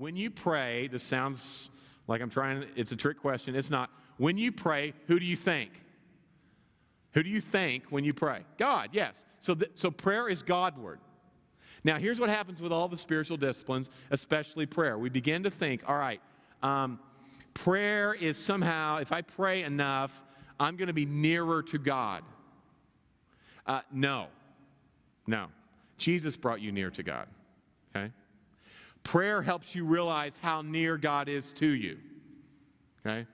When you pray, this sounds like it's a trick question. It's not. When you pray, who do you think? Who do you think when you pray? God, yes. So prayer is Godward. Now, here's what happens with all the spiritual disciplines, especially prayer. We begin to think, all right, prayer is somehow, if I pray enough, I'm going to be nearer to God. No. Jesus brought you near to God, okay? Prayer helps you realize how near God is to you, okay?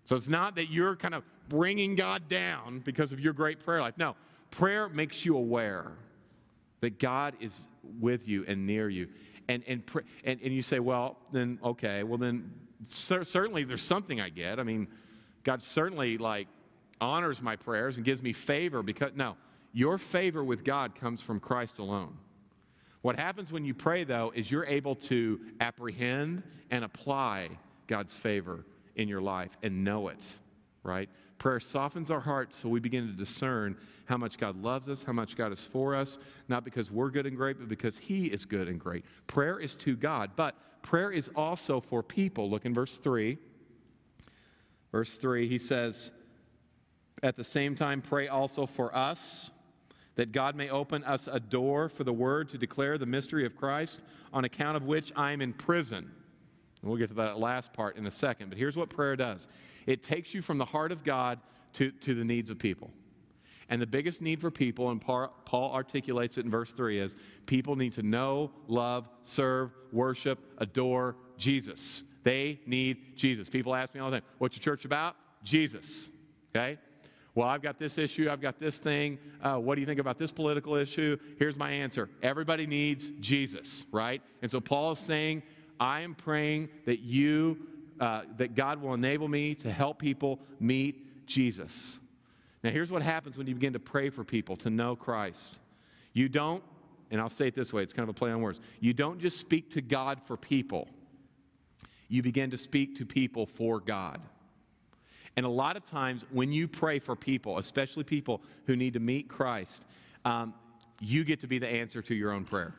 So it's not that you're kind of bringing God down because of your great prayer life. No, prayer makes you aware that God is with you and near you. And you say, well, then, okay, well then, certainly there's something I get. I mean, God certainly, honors my prayers and gives me favor because, no, your favor with God comes from Christ alone. What happens when you pray, though, is you're able to apprehend and apply God's favor in your life and know it, right? Prayer softens our hearts so we begin to discern how much God loves us, how much God is for us, not because we're good and great, but because He is good and great. Prayer is to God, but prayer is also for people. Look in verse 3. Verse 3, he says, at the same time, pray also for us, that God may open us a door for the word to declare the mystery of Christ, on account of which I am in prison. And we'll get to that last part in a second. But here's what prayer does. It takes you from the heart of God to the needs of people. And the biggest need for people, and Paul articulates it in verse 3, is people need to know, love, serve, worship, adore Jesus. They need Jesus. People ask me all the time, what's your church about? Jesus. Okay? Well, I've got this issue, I've got this thing. What do you think about this political issue? Here's my answer. Everybody needs Jesus, right? And so Paul is saying, I am praying that that God will enable me to help people meet Jesus. Now, here's what happens when you begin to pray for people to know Christ. You don't, and I'll say it this way, it's kind of a play on words. You don't just speak to God for people. You begin to speak to people for God. And a lot of times when you pray for people, especially people who need to meet Christ, you get to be the answer to your own prayer.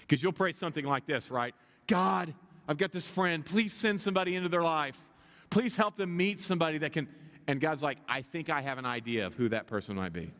Because you'll pray something like this, right? God, I've got this friend. Please send somebody into their life. Please help them meet somebody that can. And God's like, I think I have an idea of who that person might be.